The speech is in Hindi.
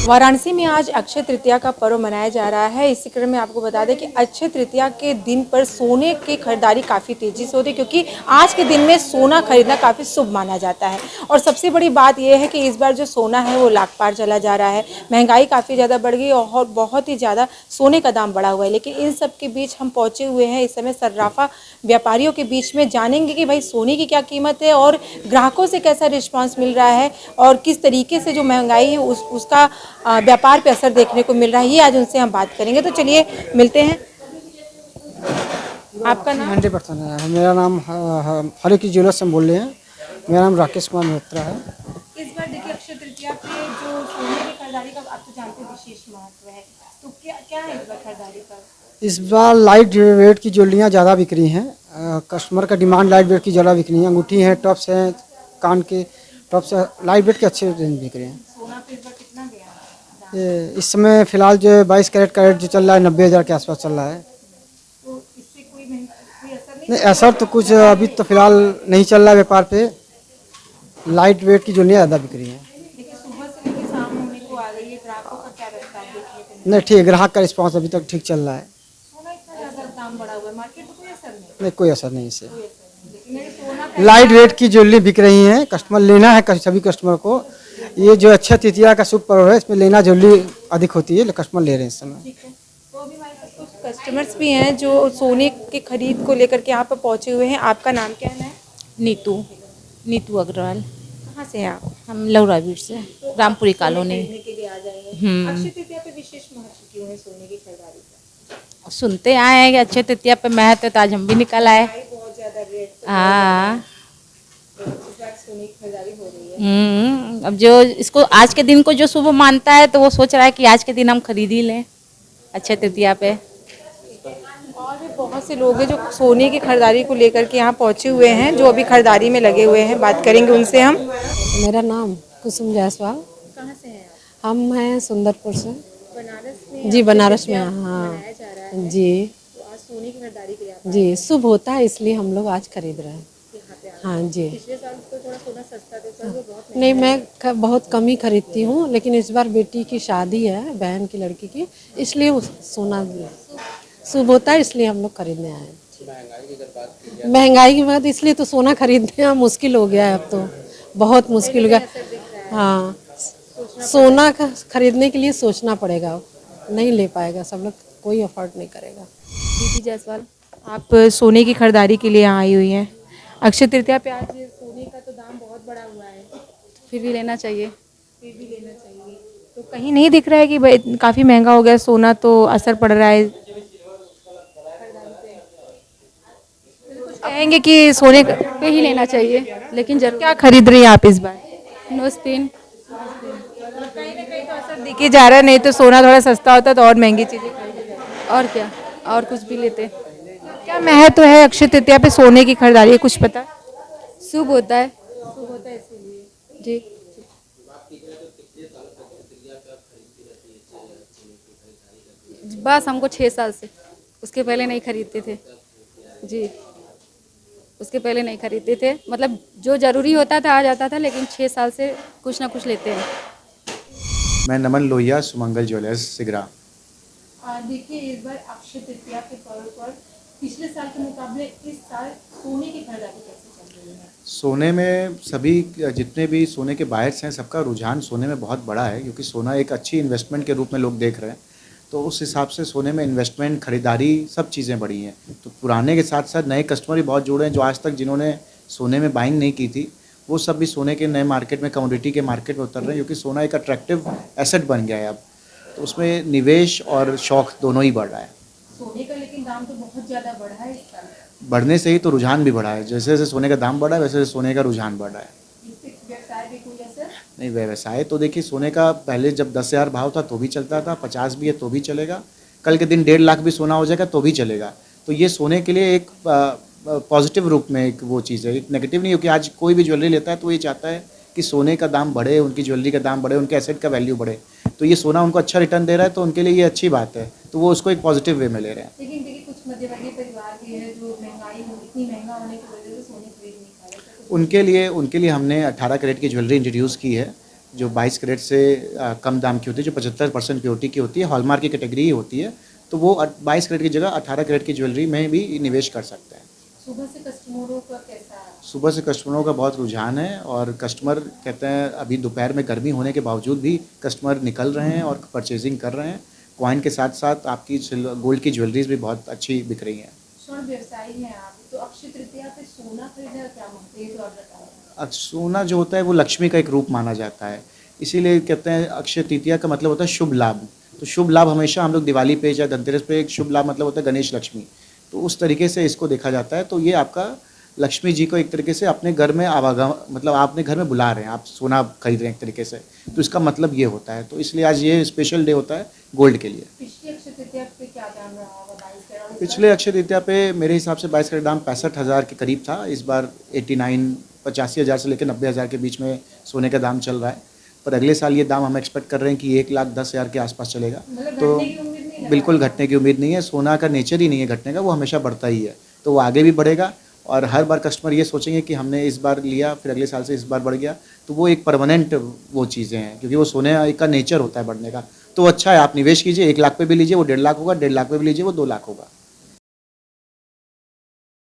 वाराणसी में आज अक्षय तृतीया का पर्व मनाया जा रहा है। इसी क्रम में आपको बता दें कि अक्षय तृतीया के दिन पर सोने की खरीदारी काफ़ी तेज़ी से होती है, क्योंकि आज के दिन में सोना खरीदना काफ़ी शुभ माना जाता है। और सबसे बड़ी बात यह है कि इस बार जो सोना है वो लाख पार चला जा रहा है। महंगाई काफ़ी ज़्यादा बढ़ गई और बहुत ही ज़्यादा सोने का दाम बढ़ा हुआ है। लेकिन इन सब के बीच हम पहुँचे हुए हैं इस समय सर्राफा व्यापारियों के बीच में, जानेंगे कि भाई सोने की क्या कीमत है और ग्राहकों से कैसा रिस्पांस मिल रहा है और किस तरीके से जो महंगाई है उसका व्यापार पे असर देखने को मिल रहा है। ये आज उनसे हम बात करेंगे। तो चलिए मिलते हैं। आपका नाम? 100% है। मेरा नाम हरे की ज्वेलर्स से हम बोल रहे हैं। मेरा नाम राकेश कुमार मेहत्रा है। इस बार देखिए अक्षय तृतीया पे जो सोने की खरीदारी का आप तो जानते हैं विशेष महत्व है, तो क्या क्या है इस बार खरीदारी पर? इस बार लाइट वेट की ज्वेलरियाँ ज़्यादा बिक रही हैं। कस्टमर का डिमांड लाइट वेट की ज़्यादा बिक रही है। अंगूठी है, टॉप्स हैं, कान के टॉप्स है, लाइट वेट के अच्छे रेंज बिक रहे हैं। सोना पे इस बार कितना गया दाम? ये इस समय फ़िलहाल जो 22 कैरेट का रेट जो चल रहा है 90,000 के आसपास चल रहा है। तो इससे कोई असर नहीं? नहीं, ऐसा तो कुछ अभी तो फ़िलहाल नहीं चल रहा है व्यापार पे। लाइट वेट की ज्वेलरियाँ ज़्यादा बिक रही हैं। देखिए सुबह से लेकर शाम होने को आ गई है, ग्राहकों का क्या रहता है देखने के लिए? नहीं, ठीक, ग्राहक का रिस्पॉन्स अभी तक ठीक चल रहा है। सोना इतना ज़्यादा दाम बढ़ा हुआ है, मार्केट में कोई असर नहीं? नहीं, कोई असर नहीं इससे। कोई असर नहीं। लेकिन मेरे सोना का लाइट वेट की ज्वेलरी बिक रही हैं। कस्टमर लेना है सभी कस्टमर को। ये जो अक्षय तृतीया का शुभ पर्व है, इसमें लेना ज्वेलरी अधिक होती है, कस्टमर ले रहे हैं इस समय। ठीक है। तो अभी हमारे पास कुछ कस्टमर्स भी हैं जो सोने की खरीद को लेकर के यहाँ पर पहुँचे हुए हैं। आपका नाम क्या है? नीतू नीतू अग्रवाल। कहाँ से हैं आप? हम लौराबीर से, रामपुरी कॉलोनी। खरीदने के लिए आ जाएंगे। अक्षय तृतीया पे विशेष महत्व क्यों है सोने की खरीदारी का? सुनते आए हैं कि अक्षय तृतीया पे महत्व है, तो आज हम भी निकल आए। बहुत ज्यादा रेट, हाँ। तो इस बार सोने की खरीदारी हो रही है। अब जो इसको आज के दिन को जो शुभ मानता है तो वो सोच रहा है कि आज के दिन हम खरीद ही लें अक्षय तृतीया पे। और भी बहुत से लोग हैं जो सोने की खरीदारी को लेकर के यहाँ पहुँचे हुए हैं, जो अभी खरीदारी में लगे हुए हैं। बात करेंगे उनसे हम। मेरा नाम कुसुम जायसवाल। कहाँ से हैं आप? हम हैं सुंदरपुर से। बनारस में? जी, बनारस में। हाँ मनाया जा रहा है। जी तो आज सोने की खरीदारी के लिए आप जी, शुभ होता है इसलिए हम लोग आज खरीद रहे हैं। यहाँ पे आए। हाँ जी। पिछले साल तो थोड़ा सोना सस्ता था, इस बार तो बहुत नहीं, मैं बहुत कम ही खरीदती हूँ, लेकिन इस बार बेटी की शादी है, बहन की लड़की की, इसलिए सोना शुभ होता है, इसलिए हम लोग खरीदने आए हैं। महंगाई की बात इसलिए तो सोना खरीदना मुश्किल हो गया है अब तो, बहुत मुश्किल हो गया। हाँ, सोना का खरीदने के लिए सोचना पड़ेगा, नहीं ले पाएगा सब लोग, कोई अफोर्ड नहीं करेगा। दीदी जायसवाल, आप सोने की खरीदारी के लिए आई हुई हैं। अक्षय तृतीया पे आज सोने का तो दाम बहुत बढ़ा हुआ है, फिर भी लेना चाहिए। फिर भी लेना चाहिए। तो कहीं नहीं दिख रहा है कि भाई काफ़ी महंगा हो गया सोना, तो असर पड़ रहा है? कुछ कहेंगे कि सोने पे ही लेना चाहिए, लेकिन जरूर क्या खरीद रही हैं आप इस बार? नोस्तीन। कहीं ना कहीं तो असर दिख ही जा रहा है, नहीं तो सोना थोड़ा सस्ता होता तो और महंगी चीज़ें खरीदी जाती। और क्या, और कुछ भी लेते। क्या महत्व है अक्षय तृतीया पे सोने की खरीदारी, कुछ पता? शुभ होता है शुभ होता है इसीलिए। जी। बस हमको 6 साल से, उसके पहले नहीं खरीदते थे जी, उसके पहले नहीं खरीदते थे, मतलब जो ज़रूरी होता था आ जाता था, लेकिन 6 साल से कुछ ना कुछ लेते हैं। मैं नमन लोहिया, सुमंगल ज्वेलर्स सिगरा। देखिए इस बार अक्षय तृतीया के पर्व पर पिछले साल के मुकाबले इस साल सोने की खरीदारी कैसे चल रही है? सोने में सभी जितने भी सोने के बायर्स हैं, सबका रुझान सोने में बहुत बड़ा है, क्योंकि सोना एक अच्छी इन्वेस्टमेंट के रूप में लोग देख रहे हैं। तो उस हिसाब से सोने में इन्वेस्टमेंट, खरीदारी, सब चीज़ें बढ़ी हैं। तो पुराने के साथ साथ नए कस्टमर भी बहुत जुड़े हैं, जो आज तक जिन्होंने सोने में बाइंग नहीं की थी, वो सब भी सोने के नए मार्केट में, कमोडिटी के मार्केट में उतर रहे हैं, क्योंकि सोना एक अट्रैक्टिव एसेट बन गया है अब। तो उसमें निवेश और शौक दोनों ही बढ़ रहा है। सोने का लेकिन दाम तो बहुत ज़्यादा बढ़ा है इस साल। बढ़ने से ही तो रुझान भी बढ़ा है। जैसे जैसे सोने का दाम बढ़ा है, वैसे वैसे सोने का रुझान बढ़ रहा है। इससे व्यवसाय भी कोई असर? नहीं, व्यवसाय तो देखिए, सोने का पहले जब 10,000 भाव था तो भी चलता था, 50 भी है तो भी चलेगा, कल के दिन 1.5 लाख भी सोना हो जाएगा तो भी चलेगा। तो ये सोने के लिए एक पॉजिटिव रूप में एक वो चीज़ है, एक नेगेटिव नहीं, क्योंकि आज कोई भी ज्वेलरी लेता है तो ये चाहता है कि सोने का दाम बढ़े, उनकी ज्वेलरी का दाम बढ़े, उनके एसेट का वैल्यू बढ़े। तो ये सोना उनको अच्छा रिटर्न दे रहा है, तो उनके लिए ये अच्छी बात है, तो वो उसको एक पॉजिटिव वे में ले रहे हैं। लेकिन देखिए कुछ मध्यवर्गीय परिवार भी है जो इतनी महंगा होने की वजह से सोने खरीद नहीं पा रहे। उनके लिए हमने 18 कैरेट की ज्वेलरी इंट्रोड्यूस की है, जो 22 कैरेट से कम दाम की होती है, जो 75% प्योरिटी की होती है, हॉलमार्क की कैटेगरी ही होती है, तो वो 22 कैरेट की जगह 18 कैरेट की ज्वेलरी में भी निवेश कर सकते हैं। सुबह से कस्टमरों का कैसा? सुबह से कस्टमरों का बहुत रुझान है और कस्टमर कहते हैं अभी दोपहर में गर्मी होने के बावजूद भी कस्टमर निकल रहे हैं और परचेजिंग कर रहे हैं। कॉइन के साथ साथ आपकी गोल्ड की ज्वेलरीज भी बहुत अच्छी बिक रही हैं। स्वर्ण व्यवसायी हैं आप, तो अक्षय तृतीया पे सोना खरीदने का क्या महत्व है, ये तो आप बताओ। सोना जो होता है वो लक्ष्मी का एक रूप माना जाता है, इसीलिए कहते हैं अक्षय तृतीया का मतलब होता है शुभ लाभ। तो शुभ लाभ हमेशा हम लोग दिवाली पे या धनतेरस पे एक शुभ लाभ मतलब होता है गणेश लक्ष्मी, तो उस तरीके से इसको देखा जाता है। तो ये आपका लक्ष्मी जी को एक तरीके से अपने घर में आवागम, मतलब आप अपने घर में बुला रहे हैं, आप सोना खरीद रहे हैं एक तरीके से, तो इसका मतलब ये होता है। तो इसलिए आज ये स्पेशल डे होता है गोल्ड के लिए। पिछली अक्षय तृतीया पे क्या दाम रहा होगा 22 कैरेट? पिछले अक्षय तृतीया पे मेरे हिसाब से 22 कैरेट दाम 65,000 के करीब था। इस बार 85,000 से लेकर 90,000 के बीच में सोने का दाम चल रहा है, पर अगले साल ये दाम हम एक्सपेक्ट कर रहे हैं कि 1,10,000 के आसपास चलेगा। तो घटने की उम्मीद नहीं है? बिल्कुल घटने की उम्मीद नहीं है, सोना का नेचर ही नहीं है घटने का, वो हमेशा बढ़ता ही है, तो वो आगे भी बढ़ेगा। और हर बार कस्टमर ये सोचेंगे कि हमने इस बार लिया, फिर अगले साल से इस बार बढ़ गया, तो वो एक परमानेंट वो चीज़ें हैं, क्योंकि वो सोने का नेचर होता है बढ़ने का। तो अच्छा है, आप निवेश कीजिए, 1 लाख पे भी लीजिए वो 1.5 लाख होगा, 1.5 लाख पे भी लीजिए वो 2 लाख होगा।